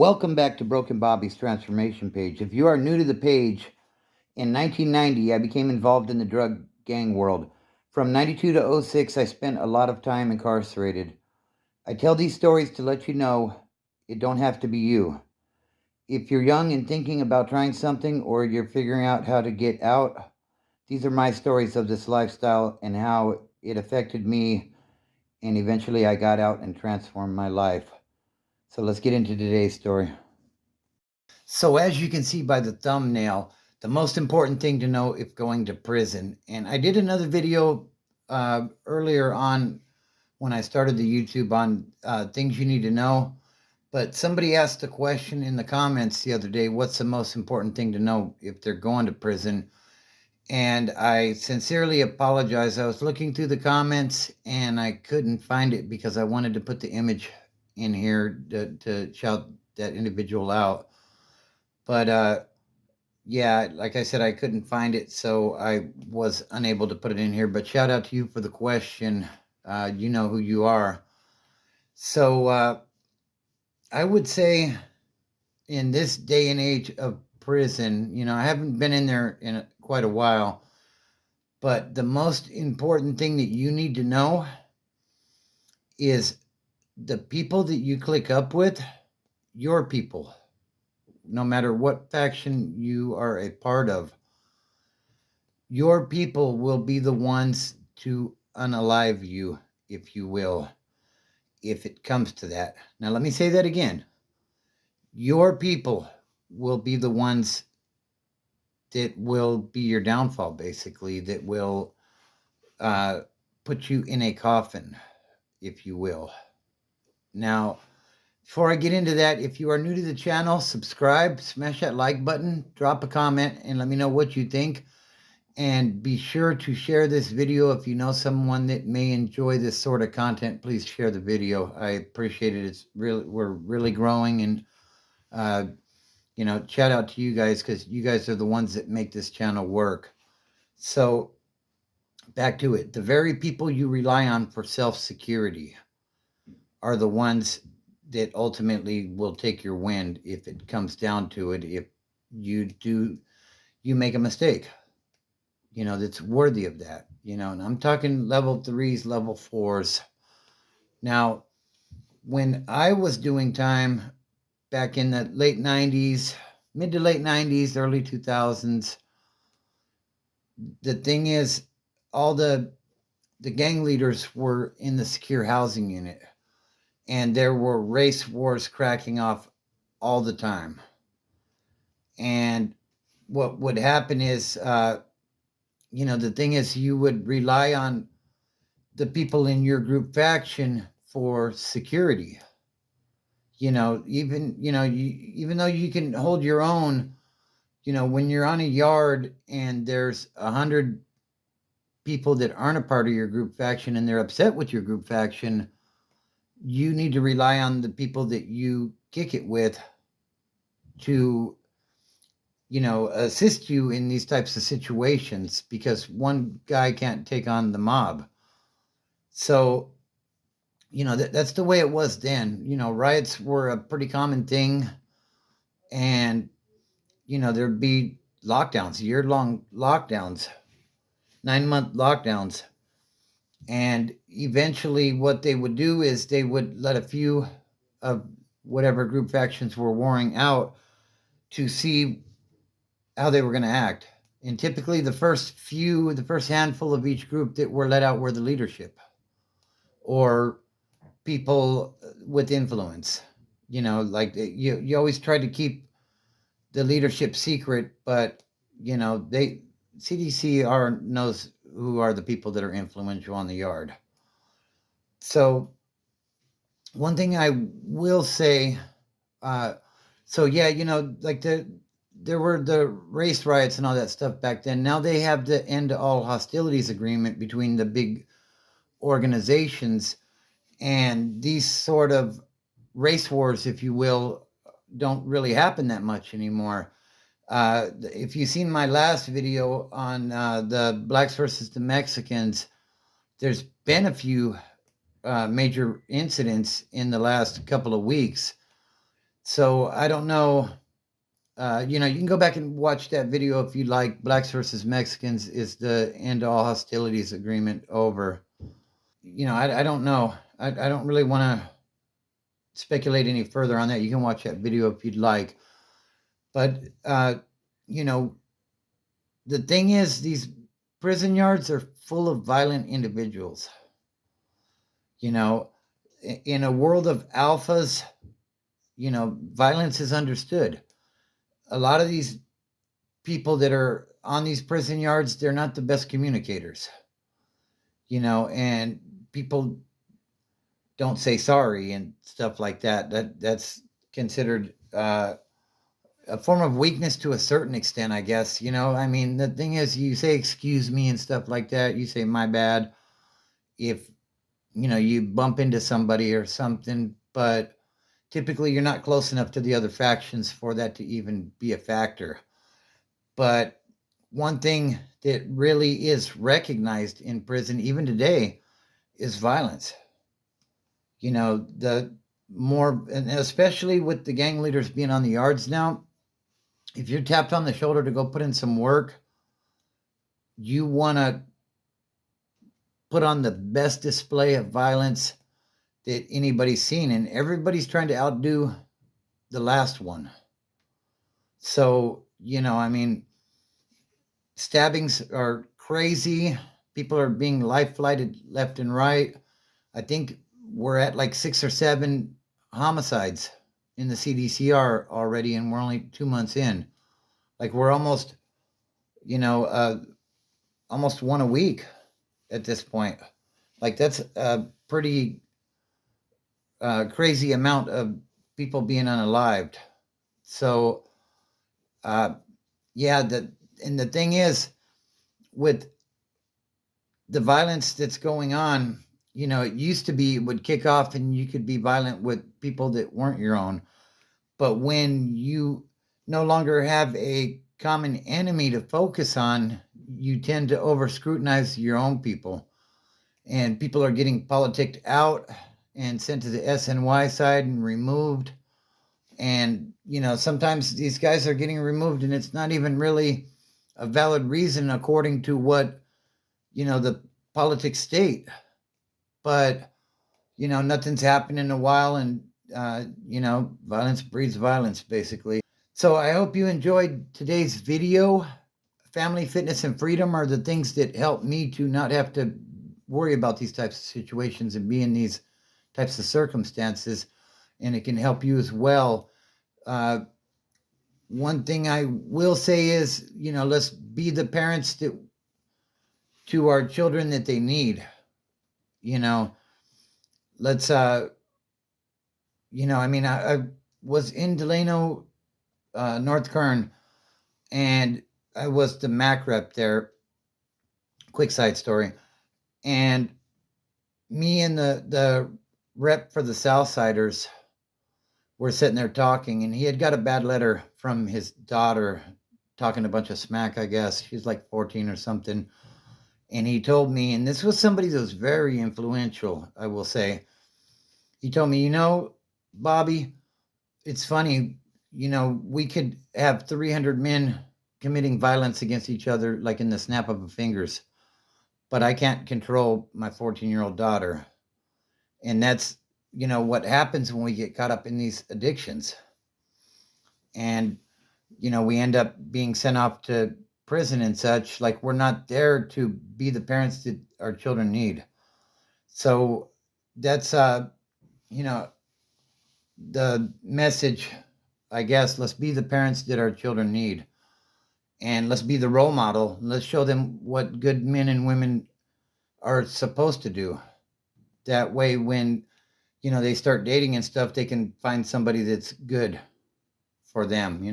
Welcome back to Broken Bobby's Transformation Page. If you are new to the page, in 1990 I became involved in the drug gang world. From 92 to '06, I spent a lot of time incarcerated. I tell these stories to let you know it don't have to be you. If you're young and thinking about trying something or you're figuring out how to get out, these are my stories of this lifestyle and how it affected me, and eventually I got out and transformed my life. So let's get into today's story. So, as you can see by the thumbnail, the most important thing to know if going to prison, and I did another video earlier on when I started the YouTube on things you need to know, but somebody asked a question in the comments the other day, what's the most important thing to know if they're going to prison? And I sincerely apologize. I was looking through the comments and I couldn't find it because I wanted to put the image in here to shout that individual out. But yeah, like I said, I couldn't find it, so I was unable to put it in here. But shout out to you for the question. You know who you are. So I would say in this day and age of prison, I haven't been in there in quite a while, but the most important thing that you need to know is the people that you click up with, your people, no matter what faction you are a part of. Your people will be the ones to unalive you, if you will, if it comes to that. Now, let me say that again. Your people will be the ones that will be your downfall, basically, that will put you in a coffin, if you will. Now, before I get into that, if you are new to the channel, subscribe, smash that like button, drop a comment, and let me know what you think. And be sure to share this video. If you know someone that may enjoy this sort of content, please share the video. I appreciate it. We're really growing, and shout out to you guys because you guys are the ones that make this channel work. So back to it. The very people you rely on for self-security are the ones that ultimately will take your wind if it comes down to it. If you make a mistake, that's worthy of that, and I'm talking level 3s, level 4s. Now, when I was doing time back in the late 90s, mid to late 90s, early 2000s, the thing is, all the gang leaders were in the secure housing unit, and there were race wars cracking off all the time. And what would happen is, the thing is, you would rely on the people in your group faction for security. Even though you can hold your own, when you're on a yard and there's 100 people that aren't a part of your group faction and they're upset with your group faction, you need to rely on the people that you kick it with to assist you in these types of situations, because one guy can't take on the mob. So, that's the way it was then. Riots were a pretty common thing, and, there'd be lockdowns, year-long lockdowns, 9-month lockdowns. And eventually what they would do is they would let a few of whatever group factions were warring out to see how they were going to act. And typically the first handful of each group that were let out were the leadership or people with influence. Like you always try to keep the leadership secret, but CDC knows who are the people that are influential on the yard. So one thing I will say, like there were the race riots and all that stuff back then. Now they have the end all hostilities agreement between the big organizations, and these sort of race wars, if you will, don't really happen that much anymore. If you've seen my last video on the blacks versus the Mexicans, there's been a few major incidents in the last couple of weeks. So I don't know. You can go back and watch that video if you like. Blacks versus Mexicans, is the end all hostilities agreement over? I don't know. I don't really want to speculate any further on that. You can watch that video if you'd like. But, you know, the thing is, these prison yards are full of violent individuals. You know, in a world of alphas, violence is understood. A lot of these people that are on these prison yards, they're not the best communicators, and people don't say sorry and stuff like that. That's considered a form of weakness to a certain extent, I guess. I mean, the thing is, you say excuse me and stuff like that. You say my bad if you bump into somebody or something, but typically you're not close enough to the other factions for that to even be a factor. But one thing that really is recognized in prison, even today, is violence. The more, and especially with the gang leaders being on the yards now, if you're tapped on the shoulder to go put in some work, you want to put on the best display of violence that anybody's seen, and everybody's trying to outdo the last one. So, I mean, stabbings are crazy. People are being life flighted left and right. I think we're at like 6 or 7 homicides in the CDCR already, and we're only 2 months in. Like, we're almost, almost one a week at this point. Like, that's a pretty crazy amount of people being unalived. So, yeah, and the thing is, with the violence that's going on, it used to be it would kick off and you could be violent with people that weren't your own. But when you no longer have a common enemy to focus on, you tend to over scrutinize your own people. And people are getting politicked out and sent to the SNY side and removed. And, sometimes these guys are getting removed and it's not even really a valid reason according to what, the politics state. But, nothing's happened in a while, and, violence breeds violence, basically. So I hope you enjoyed today's video. Family, fitness, and freedom are the things that help me to not have to worry about these types of situations and be in these types of circumstances. And it can help you as well. One thing I will say is, let's be the parents to our children that they need. Let's, I mean, I was in Delano, North Kern, and I was the MAC rep there. Quick side story. And me and the rep for the Southsiders were sitting there talking, and he had got a bad letter from his daughter talking a bunch of smack, I guess. She's like 14 or something. And he told me, and this was somebody that was very influential, I will say. He told me, Bobby, it's funny, we could have 300 men committing violence against each other like in the snap of a fingers, but I can't control my 14-year-old daughter. And that's, what happens when we get caught up in these addictions. And, we end up being sent off to prison and such. Like, we're not there to be the parents that our children need. So that's, the message, I guess. Let's be the parents that our children need. And let's be the role model. Let's show them what good men and women are supposed to do. That way, when, they start dating and stuff, they can find somebody that's good for them,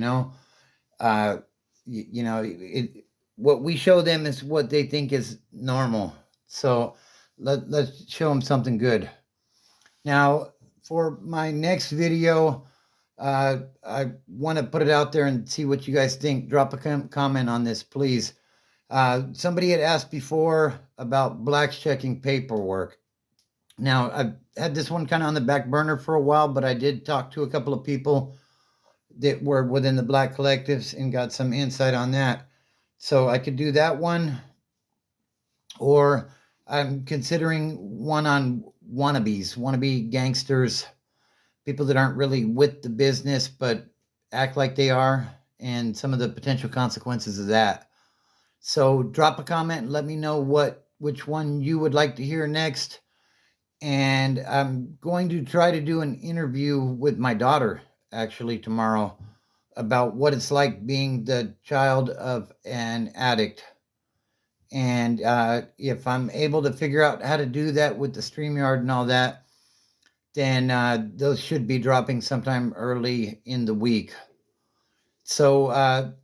what we show them is what they think is normal. So let's show them something good. Now, for my next video, I want to put it out there and see what you guys think. Drop a comment on this, please. Somebody had asked before about blacks checking paperwork. Now, I've had this one kind of on the back burner for a while, but I did talk to a couple of people that were within the Black collectives and got some insight on that. So I could do that one, or I'm considering one on wannabes, wannabe gangsters, people that aren't really with the business but act like they are, and some of the potential consequences of that. So drop a comment and let me know which one you would like to hear next. And I'm going to try to do an interview with my daughter actually tomorrow about what it's like being the child of an addict. And if I'm able to figure out how to do that with the StreamYard and all that, then those should be dropping sometime early in the week. So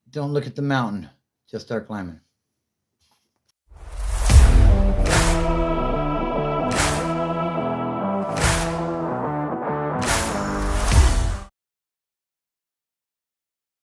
don't look at the mountain, just start climbing.